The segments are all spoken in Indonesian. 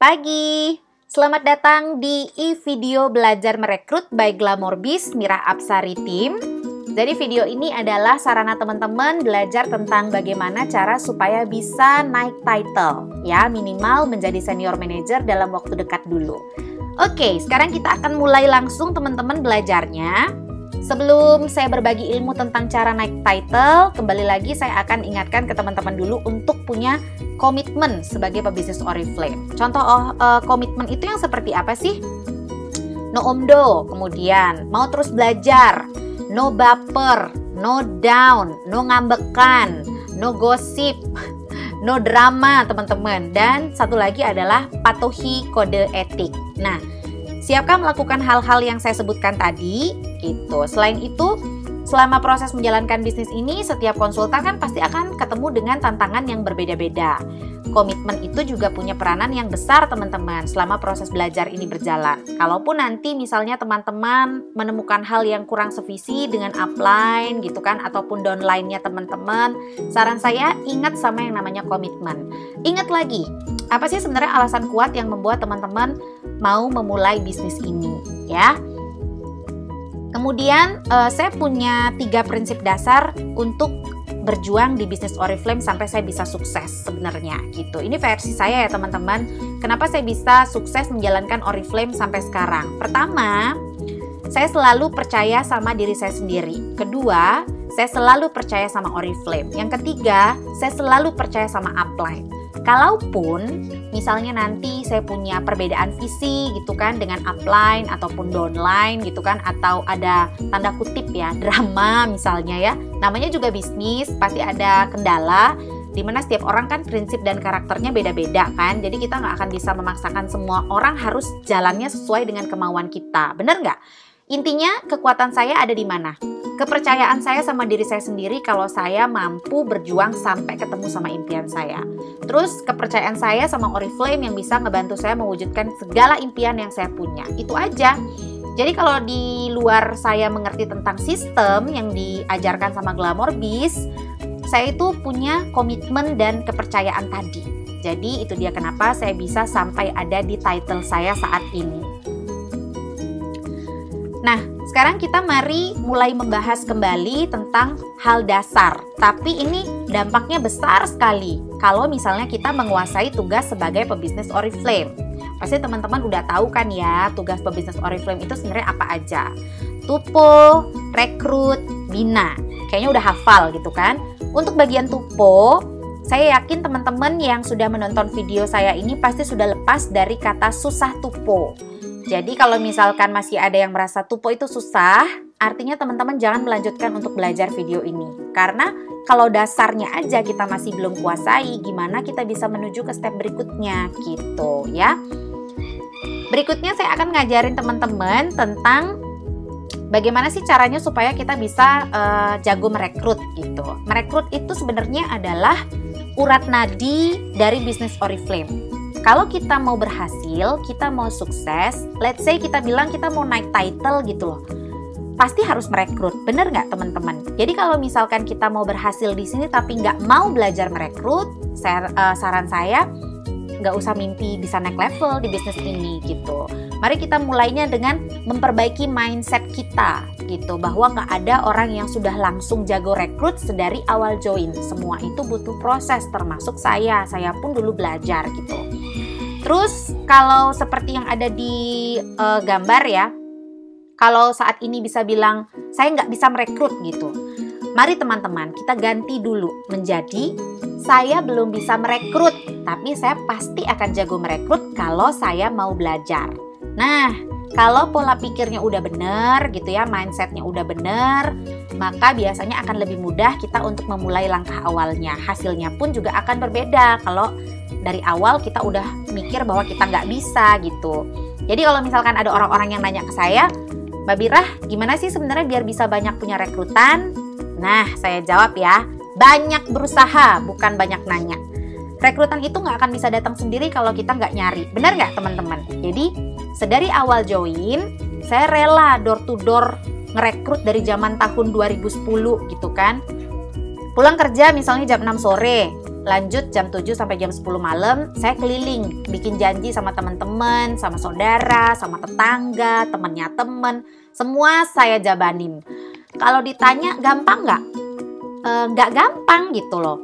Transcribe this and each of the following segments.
Pagi, selamat datang di e-video belajar merekrut by Glamorbis Mira Apsari Team. Jadi video ini adalah sarana teman-teman belajar tentang bagaimana cara supaya bisa naik title, ya minimal menjadi senior manager dalam waktu dekat dulu. Oke, sekarang kita akan mulai langsung teman-teman belajarnya. Sebelum saya berbagi ilmu tentang cara naik title, kembali lagi saya akan ingatkan ke teman-teman dulu untuk punya komitmen sebagai pebisnis Oriflame. Contoh komitmen itu yang seperti apa sih? No omdo, kemudian mau terus belajar, no baper, no down, no ngambekan, no gosip, no drama teman-teman. Dan satu lagi adalah patuhi kode etik. Nah, siapkah melakukan hal-hal yang saya sebutkan tadi? Gitu. Selain itu, selama proses menjalankan bisnis ini, setiap konsultan kan pasti akan ketemu dengan tantangan yang berbeda-beda. Komitmen itu juga punya peranan yang besar teman-teman selama proses belajar ini berjalan. Kalaupun nanti misalnya teman-teman menemukan hal yang kurang sevisi dengan upline gitu kan, ataupun downline-nya teman-teman, saran saya ingat sama yang namanya komitmen. Ingat lagi, apa sih sebenarnya alasan kuat yang membuat teman-teman mau memulai bisnis ini, ya? Kemudian saya punya 3 prinsip dasar untuk berjuang di bisnis Oriflame sampai saya bisa sukses sebenarnya gitu. Ini versi saya ya teman-teman. Kenapa saya bisa sukses menjalankan Oriflame sampai sekarang? Pertama, saya selalu percaya sama diri saya sendiri. Kedua, saya selalu percaya sama Oriflame. Yang ketiga, saya selalu percaya sama upline. Kalaupun misalnya nanti saya punya perbedaan visi gitu kan dengan upline ataupun downline gitu kan, atau ada tanda kutip ya drama misalnya ya, namanya juga bisnis, pasti ada kendala dimana setiap orang kan prinsip dan karakternya beda-beda kan, jadi kita nggak akan bisa memaksakan semua orang harus jalannya sesuai dengan kemauan kita, bener nggak? Intinya kekuatan saya ada di mana? Kepercayaan saya sama diri saya sendiri kalau saya mampu berjuang sampai ketemu sama impian saya. Terus kepercayaan saya sama Oriflame yang bisa ngebantu saya mewujudkan segala impian yang saya punya. Itu aja. Jadi kalau di luar saya mengerti tentang sistem yang diajarkan sama Glamorbis, saya itu punya komitmen dan kepercayaan tadi. Jadi itu dia kenapa saya bisa sampai ada di title saya saat ini. Nah, sekarang kita mari mulai membahas kembali tentang hal dasar. Tapi ini dampaknya besar sekali kalau misalnya kita menguasai tugas sebagai pebisnis Oriflame. Pasti teman-teman udah tahu kan ya, tugas pebisnis Oriflame itu sebenarnya apa aja. Tupo, rekrut, bina. Kayaknya udah hafal gitu kan. Untuk bagian tupo, saya yakin teman-teman yang sudah menonton video saya ini pasti sudah lepas dari kata susah tupo. Jadi kalau misalkan masih ada yang merasa tupo itu susah, artinya teman-teman jangan melanjutkan untuk belajar video ini. Karena kalau dasarnya aja kita masih belum kuasai, gimana kita bisa menuju ke step berikutnya gitu ya. Berikutnya saya akan ngajarin teman-teman tentang bagaimana sih caranya supaya kita bisa jago merekrut gitu. Merekrut itu sebenarnya adalah urat nadi dari bisnis Oriflame. Kalau kita mau berhasil, kita mau sukses, let's say kita bilang kita mau naik title gitu loh, pasti harus merekrut, bener nggak teman-teman? Jadi kalau misalkan kita mau berhasil di sini tapi nggak mau belajar merekrut, saran saya nggak usah mimpi bisa naik level di bisnis ini gitu. Mari kita mulainya dengan memperbaiki mindset kita gitu, bahwa nggak ada orang yang sudah langsung jago rekrut sedari awal join. Semua itu butuh proses, termasuk saya pun dulu belajar gitu. Terus kalau seperti yang ada di gambar ya, kalau saat ini bisa bilang saya nggak bisa merekrut gitu, mari teman-teman kita ganti dulu menjadi saya belum bisa merekrut, tapi saya pasti akan jago merekrut kalau saya mau belajar. Nah, kalau pola pikirnya udah bener gitu ya, mindsetnya udah bener, maka biasanya akan lebih mudah kita untuk memulai langkah awalnya. Hasilnya pun juga akan berbeda kalau dari awal kita udah mikir bahwa kita nggak bisa gitu. Jadi kalau misalkan ada orang-orang yang nanya ke saya, Mbak Birah, gimana sih sebenarnya biar bisa banyak punya rekrutan? Nah, saya jawab ya, banyak berusaha, bukan banyak nanya. Rekrutan itu nggak akan bisa datang sendiri kalau kita nggak nyari. Benar nggak teman-teman? Jadi, sedari awal join, saya rela door to door ngerekrut dari zaman tahun 2010 gitu kan. Pulang kerja misalnya jam 6 sore, lanjut jam 7 sampai jam 10 malam, saya keliling, bikin janji sama teman-teman, sama saudara, sama tetangga, temannya temen, semua saya jabanin. Kalau ditanya gampang nggak? Nggak gampang gitu loh.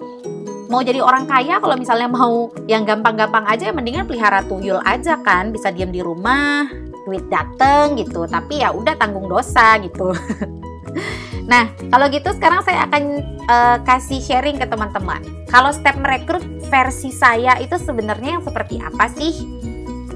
Mau jadi orang kaya kalau misalnya mau yang gampang-gampang aja, ya mendingan pelihara tuyul aja kan, bisa diam di rumah, duit dateng gitu, tapi ya udah tanggung dosa gitu. Nah, kalau gitu sekarang saya akan kasih sharing ke teman-teman. Kalau step merekrut versi saya itu sebenarnya yang seperti apa sih?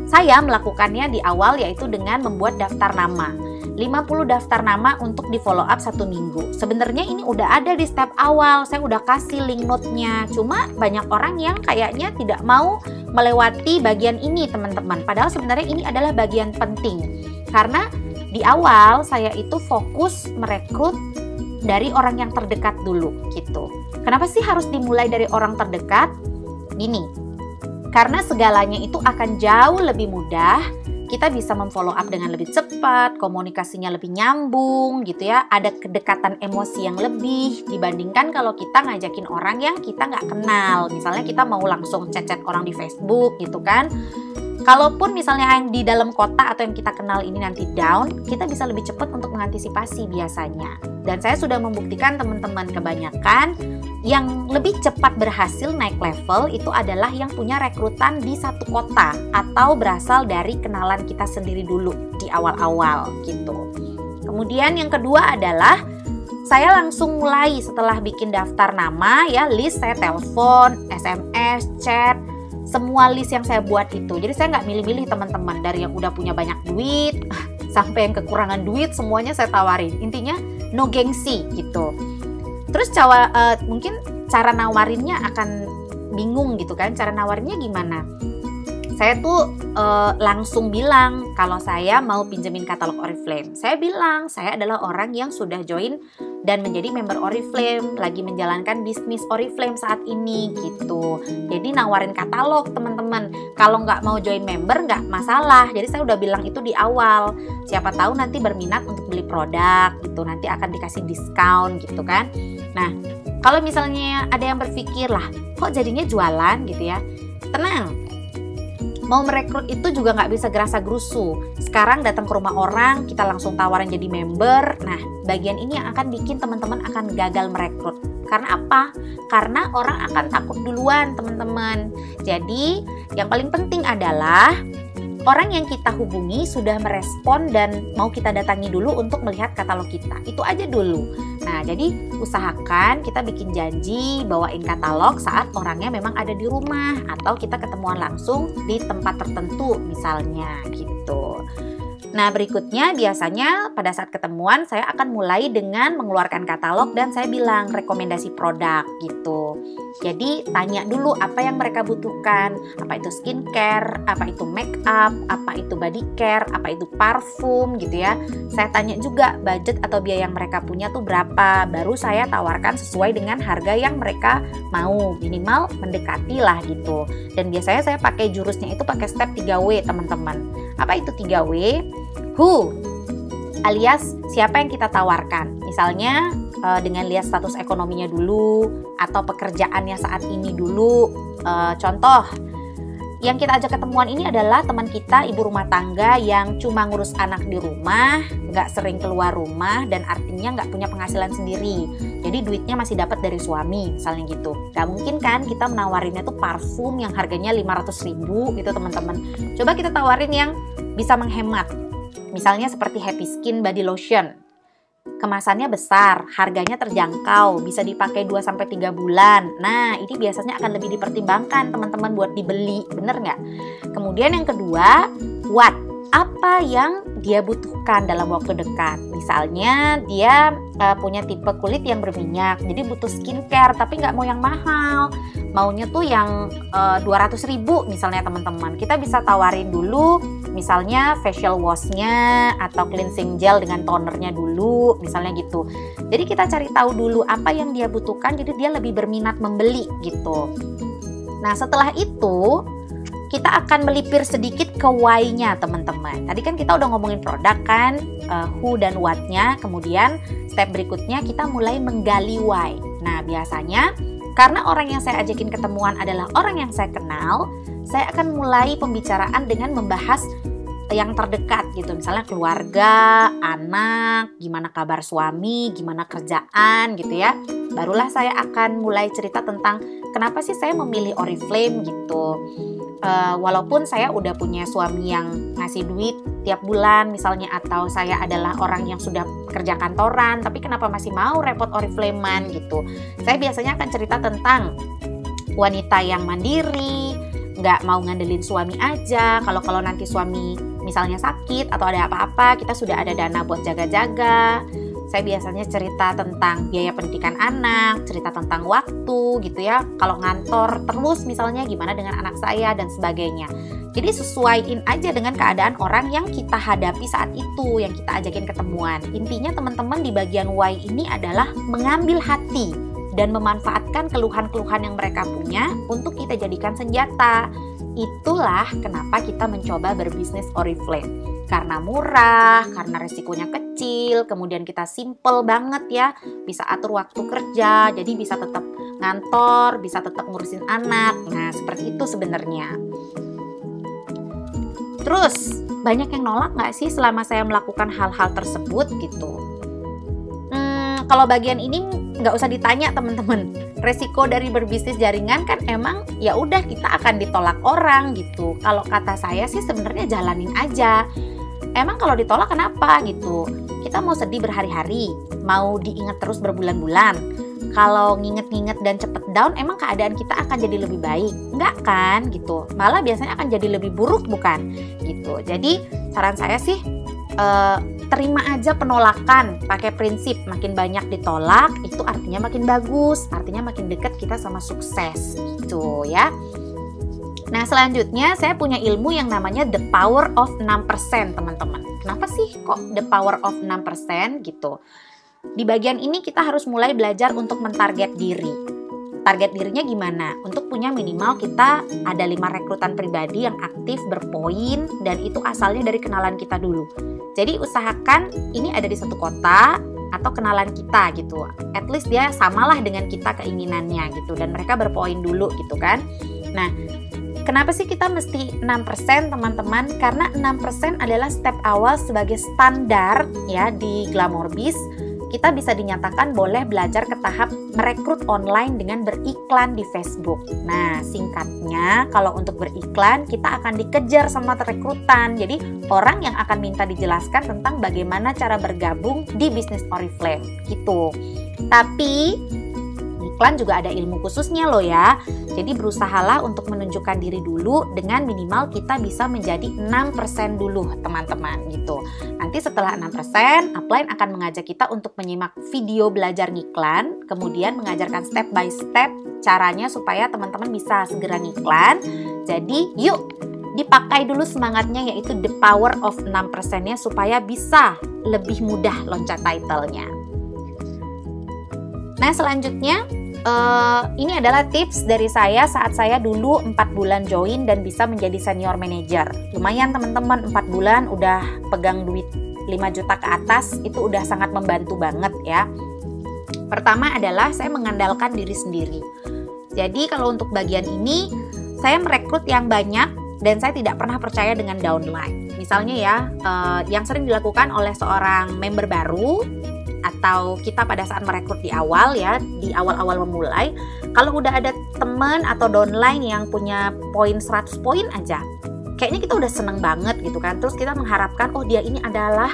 Saya melakukannya di awal yaitu dengan membuat daftar nama. 50 daftar nama untuk di follow up 1 minggu. Sebenarnya ini udah ada di step awal, saya udah kasih link note-nya. Cuma banyak orang yang kayaknya tidak mau melewati bagian ini teman-teman. Padahal sebenarnya ini adalah bagian penting. Karena di awal saya itu fokus merekrut dari orang yang terdekat dulu gitu. Kenapa sih harus dimulai dari orang terdekat? Gini, karena segalanya itu akan jauh lebih mudah, kita bisa memfollow up dengan lebih cepat, komunikasinya lebih nyambung gitu ya, ada kedekatan emosi yang lebih dibandingkan kalau kita ngajakin orang yang kita nggak kenal. Misalnya kita mau langsung chat-chat orang di Facebook gitu kan. Kalaupun misalnya yang di dalam kota atau yang kita kenal ini nanti down, kita bisa lebih cepat untuk mengantisipasi biasanya. Dan saya sudah membuktikan teman-teman kebanyakan yang lebih cepat berhasil naik level itu adalah yang punya rekrutan di satu kota atau berasal dari kenalan kita sendiri dulu di awal-awal gitu. Kemudian yang kedua adalah saya langsung mulai setelah bikin daftar nama ya, list saya telepon, SMS, chat, semua list yang saya buat itu. Jadi saya nggak milih-milih teman-teman, dari yang udah punya banyak duit sampai yang kekurangan duit, semuanya saya tawarin. Intinya no gengsi gitu. Terus mungkin cara nawarinnya akan bingung gitu kan, cara nawarinnya gimana? Saya tuh langsung bilang kalau saya mau pinjemin katalog Oriflame. Saya bilang saya adalah orang yang sudah join dan menjadi member Oriflame, lagi menjalankan bisnis Oriflame saat ini gitu. Jadi nawarin katalog teman-teman. Kalau nggak mau join member nggak masalah. Jadi saya udah bilang itu di awal. Siapa tahu nanti berminat untuk beli produk gitu, nanti akan dikasih diskon gitu kan. Nah, kalau misalnya ada yang berpikir lah, kok jadinya jualan gitu ya? Tenang. Mau merekrut itu juga nggak bisa gerasa-gerusu. Sekarang datang ke rumah orang, kita langsung tawarin jadi member. Nah, bagian ini yang akan bikin teman-teman akan gagal merekrut. Karena apa? Karena orang akan takut duluan, teman-teman. Jadi, yang paling penting adalah orang yang kita hubungi sudah merespon dan mau kita datangi dulu untuk melihat katalog kita. Itu aja dulu. Nah, jadi usahakan kita bikin janji bawain katalog saat orangnya memang ada di rumah atau kita ketemuan langsung di tempat tertentu misalnya gitu. Nah, berikutnya biasanya pada saat ketemuan saya akan mulai dengan mengeluarkan katalog dan saya bilang rekomendasi produk gitu. Jadi tanya dulu apa yang mereka butuhkan, apa itu skincare, apa itu make up, apa itu body care, apa itu parfum gitu ya. Saya tanya juga budget atau biaya yang mereka punya tuh berapa, baru saya tawarkan sesuai dengan harga yang mereka mau, minimal mendekati lah gitu. Dan biasanya saya pakai jurusnya itu pakai step 3W teman-teman. Apa itu 3W? Who, alias siapa yang kita tawarkan. Misalnya dengan lihat status ekonominya dulu atau pekerjaannya saat ini dulu. Contoh, yang kita ajak ketemuan ini adalah teman kita, ibu rumah tangga yang cuma ngurus anak di rumah, nggak sering keluar rumah dan artinya nggak punya penghasilan sendiri. Jadi duitnya masih dapat dari suami, misalnya gitu. Gak mungkin kan kita menawarinnya tuh parfum yang harganya 500.000 gitu teman-teman. Coba kita tawarin yang bisa menghemat. Misalnya seperti Happy Skin Body Lotion. Kemasannya besar, harganya terjangkau, bisa dipakai 2-3 bulan. Nah, ini biasanya akan lebih dipertimbangkan teman-teman buat dibeli, bener nggak? Kemudian yang kedua, what? Apa yang dia butuhkan dalam waktu dekat. Misalnya dia punya tipe kulit yang berminyak, jadi butuh skincare tapi nggak mau yang mahal, maunya tuh yang 200.000 misalnya teman-teman. Kita bisa tawarin dulu misalnya facial wash-nya atau cleansing gel dengan tonernya dulu misalnya gitu. Jadi kita cari tahu dulu apa yang dia butuhkan, jadi dia lebih berminat membeli gitu. Nah, setelah itu kita akan melipir sedikit ke why-nya teman-teman. Tadi kan kita udah ngomongin produk kan, who dan what-nya. Kemudian step berikutnya kita mulai menggali why. Nah, biasanya Karena orang yang saya ajakin ketemuan adalah orang yang saya kenal, saya akan mulai pembicaraan dengan membahas yang terdekat gitu, misalnya keluarga, anak, gimana kabar suami, gimana kerjaan gitu ya. Barulah saya akan mulai cerita tentang kenapa sih saya memilih Oriflame gitu. Walaupun saya udah punya suami yang ngasih duit tiap bulan misalnya, atau saya adalah orang yang sudah kerja kantoran, tapi kenapa masih mau repot Oriflame-an gitu. Saya biasanya akan cerita tentang wanita yang mandiri, nggak mau ngandelin suami aja. Kalau nanti suami misalnya sakit atau ada apa-apa, kita sudah ada dana buat jaga-jaga. Saya biasanya cerita tentang biaya pendidikan anak, cerita tentang waktu gitu ya. Kalau ngantor terus misalnya gimana dengan anak saya dan sebagainya. Jadi sesuaiin aja dengan keadaan orang yang kita hadapi saat itu, yang kita ajakin ketemuan. Intinya teman-teman di bagian why ini adalah mengambil hati dan memanfaatkan keluhan-keluhan yang mereka punya untuk kita jadikan senjata. Itulah kenapa kita mencoba berbisnis Oriflame. Karena murah, karena resikonya kecil, kemudian kita simple banget ya, bisa atur waktu kerja, jadi bisa tetap ngantor, bisa tetap ngurusin anak. Nah, seperti itu sebenarnya. Terus, banyak yang nolak nggak sih selama saya melakukan hal-hal tersebut gitu? Kalau bagian ini nggak usah ditanya teman-teman. Resiko dari berbisnis jaringan kan emang ya udah kita akan ditolak orang gitu. Kalau kata saya sih sebenarnya jalanin aja. Emang kalau ditolak kenapa gitu? Kita mau sedih berhari-hari, mau diingat terus berbulan-bulan. Kalau nginget-nginget dan cepet down, emang keadaan kita akan jadi lebih baik? Enggak kan gitu. Malah biasanya akan jadi lebih buruk bukan? Gitu. Jadi saran saya sih terima aja penolakan, pakai prinsip makin banyak ditolak itu artinya makin bagus, artinya makin dekat kita sama sukses gitu ya. Nah selanjutnya saya punya ilmu yang namanya the power of 6% teman-teman. Kenapa sih kok the power of 6% gitu? Di bagian ini kita harus mulai belajar untuk mentarget diri. Target dirinya gimana? Untuk punya minimal kita ada 5 rekrutan pribadi yang aktif berpoin dan itu asalnya dari kenalan kita dulu. Jadi usahakan ini ada di satu kota atau kenalan kita gitu. At least dia samalah dengan kita keinginannya gitu dan mereka berpoin dulu gitu kan. Nah, kenapa sih kita mesti 6% teman-teman? Karena 6% adalah step awal sebagai standar ya di Glamorbis. Kita bisa dinyatakan boleh belajar ke tahap merekrut online dengan beriklan di Facebook. Nah, singkatnya kalau untuk beriklan kita akan dikejar sama rekrutan. Jadi, orang yang akan minta dijelaskan tentang bagaimana cara bergabung di bisnis Oriflame gitu. Tapi iklan juga ada ilmu khususnya loh ya. Jadi berusahalah untuk menunjukkan diri dulu dengan minimal kita bisa menjadi 6% dulu teman-teman gitu. Nanti setelah 6%, upline akan mengajak kita untuk menyimak video belajar ngiklan, kemudian mengajarkan step by step caranya supaya teman-teman bisa segera ngiklan. Jadi yuk dipakai dulu semangatnya yaitu the power of 6%-nya supaya bisa lebih mudah loncat title-nya. Nah selanjutnya ini adalah tips dari saya saat saya dulu 4 bulan join dan bisa menjadi senior manager. Lumayan teman-teman, 4 bulan udah pegang duit 5 juta ke atas, itu udah sangat membantu banget ya. Pertama adalah saya mengandalkan diri sendiri. Jadi kalau untuk bagian ini, saya merekrut yang banyak dan saya tidak pernah percaya dengan downline. Misalnya ya, yang sering dilakukan oleh seorang member baru, atau kita pada saat merekrut di awal ya, di awal-awal memulai, kalau udah ada teman atau downline yang punya poin 100 poin aja, kayaknya kita udah seneng banget gitu kan. Terus kita mengharapkan, oh dia ini adalah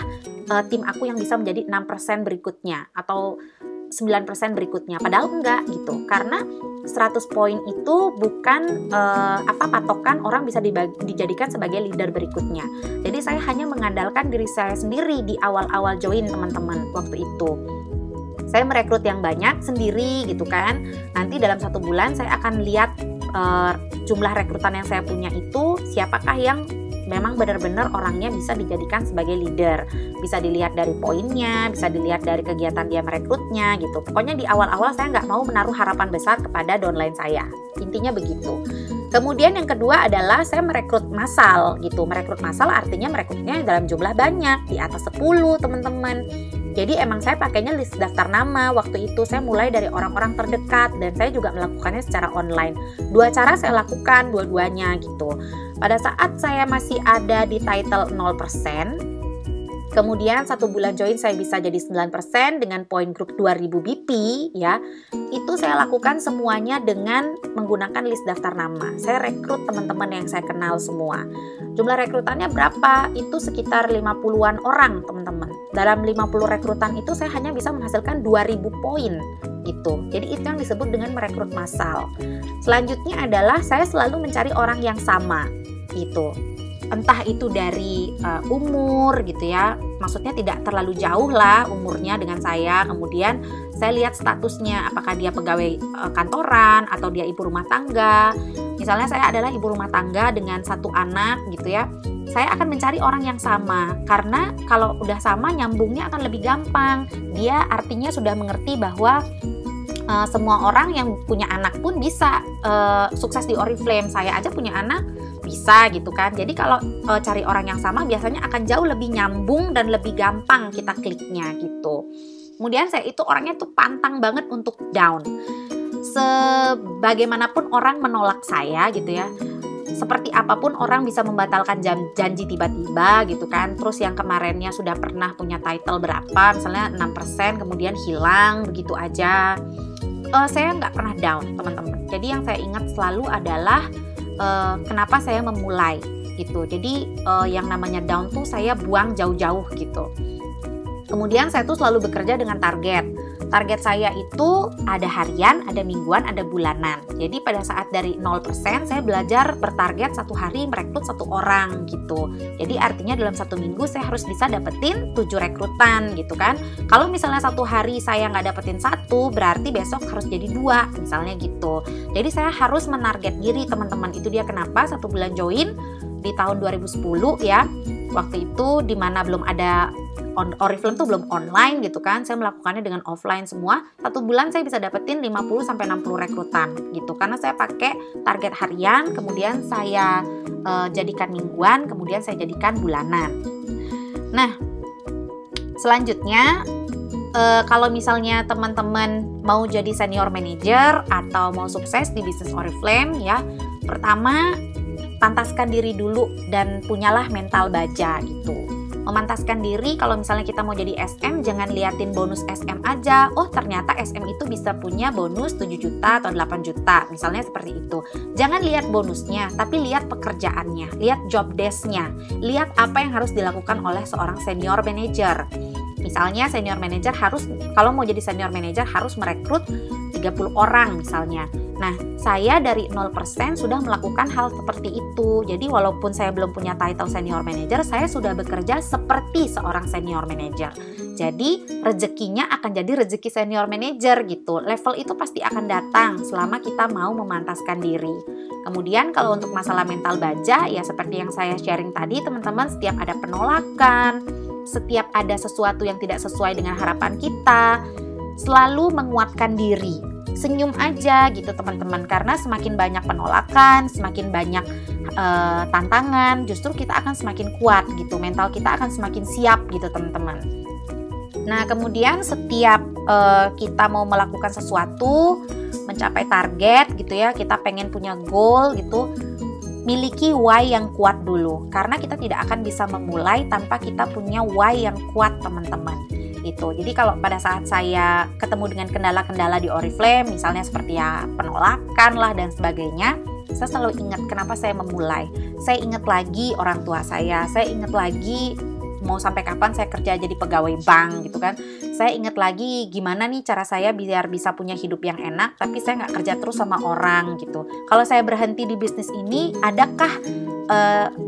tim aku yang bisa menjadi 6% berikutnya atau 9% berikutnya. Padahal enggak gitu, karena 100 poin itu bukan patokan orang bisa dijadikan sebagai leader berikutnya. Jadi saya hanya mengandalkan diri saya sendiri di awal-awal join teman-teman waktu itu. Saya merekrut yang banyak sendiri gitu kan. Nanti dalam 1 bulan saya akan lihat jumlah rekrutan yang saya punya itu siapakah yang memang benar-benar orangnya bisa dijadikan sebagai leader. Bisa dilihat dari poinnya, bisa dilihat dari kegiatan dia merekrutnya gitu. Pokoknya di awal-awal saya nggak mau menaruh harapan besar kepada downline saya. Intinya begitu. Kemudian yang kedua adalah saya merekrut massal gitu. Merekrut massal artinya merekrutnya dalam jumlah banyak, di atas 10 teman-teman. Jadi emang saya pakainya list daftar nama. Waktu itu saya mulai dari orang-orang terdekat dan saya juga melakukannya secara online. 2 cara saya lakukan dua-duanya gitu. Pada saat saya masih ada di title 0%, kemudian 1 bulan join saya bisa jadi 9% dengan poin grup 2000 BP ya. Itu saya lakukan semuanya dengan menggunakan list daftar nama. Saya rekrut teman-teman yang saya kenal semua. Jumlah rekrutannya berapa? Itu sekitar 50-an orang, teman-teman. Dalam 50 rekrutan itu saya hanya bisa menghasilkan 2000 poin gitu. Jadi itu yang disebut dengan merekrut massal. Selanjutnya adalah saya selalu mencari orang yang sama gitu. Entah itu dari umur gitu ya, maksudnya tidak terlalu jauh lah umurnya dengan saya. Kemudian saya lihat statusnya, apakah dia pegawai kantoran atau dia ibu rumah tangga. Misalnya saya adalah ibu rumah tangga dengan 1 anak gitu ya, saya akan mencari orang yang sama, karena kalau udah sama nyambungnya akan lebih gampang. Dia artinya sudah mengerti bahwa semua orang yang punya anak pun bisa sukses di Oriflame. Saya aja punya anak, bisa gitu kan. Jadi kalau cari orang yang sama biasanya akan jauh lebih nyambung dan lebih gampang kita kliknya gitu. Kemudian saya itu orangnya tuh pantang banget untuk down. Sebagaimanapun orang menolak saya gitu ya, seperti apapun orang bisa membatalkan janji tiba-tiba gitu kan. Terus yang kemarinnya sudah pernah punya title berapa, misalnya 6%, kemudian hilang begitu aja. Saya nggak pernah down, teman-teman. Jadi yang saya ingat selalu adalah kenapa saya memulai gitu. Jadi yang namanya down tuh saya buang jauh-jauh gitu. Kemudian saya tuh selalu bekerja dengan target. Target saya itu ada harian, ada mingguan, ada bulanan. Jadi pada saat dari 0% saya belajar bertarget 1 hari merekrut 1 orang gitu. Jadi artinya dalam 1 minggu saya harus bisa dapetin 7 rekrutan gitu kan. Kalau misalnya 1 hari saya nggak dapetin 1, berarti besok harus jadi 2 misalnya gitu. Jadi saya harus menarget diri, teman-teman. Itu dia kenapa 1 bulan join di tahun 2010 ya. Waktu itu dimana belum ada Oriflame tuh belum online gitu kan, saya melakukannya dengan offline semua. 1 bulan saya bisa dapetin 50-60 rekrutan gitu, karena saya pakai target harian, kemudian saya jadikan mingguan, kemudian saya jadikan bulanan. Nah, selanjutnya kalau misalnya teman-teman mau jadi senior manager atau mau sukses di bisnis Oriflame ya, pertama pantaskan diri dulu dan punyalah mental baja gitu. Memantaskan diri, kalau misalnya kita mau jadi SM, jangan liatin bonus SM aja. Oh ternyata SM itu bisa punya bonus 7 juta atau 8 juta, misalnya seperti itu. Jangan lihat bonusnya, tapi lihat pekerjaannya, lihat job desk-nya, lihat apa yang harus dilakukan oleh seorang senior manager. Misalnya senior manager harus, kalau mau jadi senior manager harus merekrut 30 orang misalnya. Nah, saya dari 0% sudah melakukan hal seperti itu. Jadi walaupun saya belum punya title senior manager, saya sudah bekerja seperti seorang senior manager. Jadi rezekinya akan jadi rezeki senior manager gitu. Level itu pasti akan datang selama kita mau memantaskan diri. Kemudian kalau untuk masalah mental baja, ya seperti yang saya sharing tadi teman-teman, setiap ada penolakan, setiap ada sesuatu yang tidak sesuai dengan harapan kita, selalu menguatkan diri. Senyum aja gitu teman-teman, karena semakin banyak penolakan, semakin banyak tantangan, justru kita akan semakin kuat gitu, mental kita akan semakin siap gitu teman-teman. Nah kemudian setiap kita mau melakukan sesuatu, mencapai target gitu ya, kita pengen punya goal gitu, miliki why yang kuat dulu, karena kita tidak akan bisa memulai tanpa kita punya why yang kuat teman-teman. Itu. Jadi kalau pada saat saya ketemu dengan kendala-kendala di Oriflame, misalnya seperti ya penolakan lah dan sebagainya, saya selalu ingat kenapa saya memulai. Saya ingat lagi orang tua saya ingat lagi mau sampai kapan saya kerja jadi pegawai bank gitu kan. Saya ingat lagi gimana nih cara saya biar bisa punya hidup yang enak, tapi saya nggak kerja terus sama orang gitu. Kalau saya berhenti di bisnis ini, adakah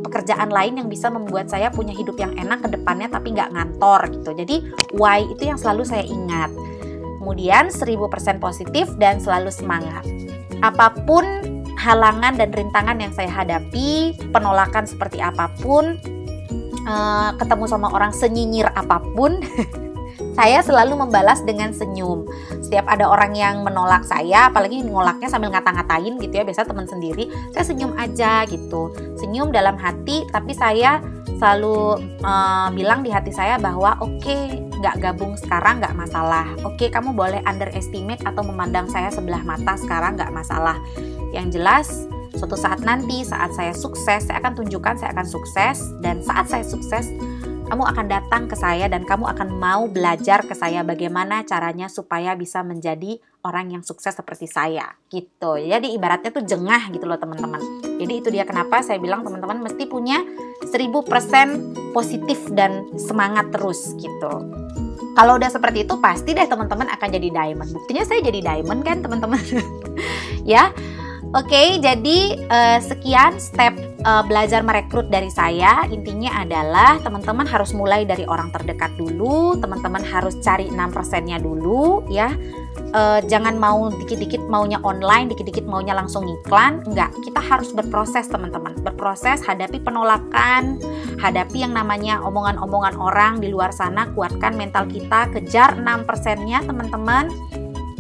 pekerjaan lain yang bisa membuat saya punya hidup yang enak ke depannya tapi nggak ngantor gitu. Jadi why itu yang selalu saya ingat. Kemudian 1000% positif dan selalu semangat. Apapun halangan dan rintangan yang saya hadapi, penolakan seperti apapun, ketemu sama orang senyinyir apapun, saya selalu membalas dengan senyum. Setiap ada orang yang menolak saya, apalagi nolaknya sambil ngata-ngatain gitu ya, biasa teman sendiri, saya senyum aja gitu. Senyum dalam hati, tapi saya selalu bilang di hati saya bahwa oke, nggak gabung sekarang nggak masalah. Oke, kamu boleh underestimate atau memandang saya sebelah mata sekarang nggak masalah. Yang jelas, suatu saat nanti, saat saya sukses, saya akan tunjukkan saya akan sukses. Dan saat saya sukses, kamu akan datang ke saya dan kamu akan mau belajar ke saya bagaimana caranya supaya bisa menjadi orang yang sukses seperti saya gitu. Jadi ibaratnya tuh jengah gitu loh teman-teman. Jadi itu dia kenapa saya bilang teman-teman mesti punya 1000% positif dan semangat terus gitu. Kalau udah seperti itu pasti deh teman-teman akan jadi diamond. Buktinya saya jadi diamond kan teman-teman. Ya. Oke, jadi sekian step belajar merekrut dari saya. Intinya adalah teman-teman harus mulai dari orang terdekat dulu. Teman-teman harus cari 6%-nya dulu ya. Jangan mau dikit-dikit maunya online, dikit-dikit maunya langsung iklan. Enggak, kita harus berproses teman-teman. Berproses, hadapi penolakan, hadapi yang namanya omongan-omongan orang di luar sana. Kuatkan mental kita, kejar 6%-nya teman-teman.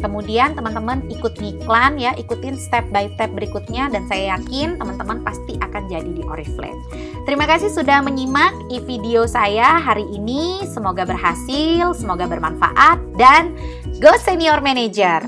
Kemudian teman-teman ikut ngiklan ya, ikutin step by step berikutnya dan saya yakin teman-teman pasti akan jadi di Oriflame. Terima kasih sudah menyimak video saya hari ini. Semoga berhasil, semoga bermanfaat dan go senior manager.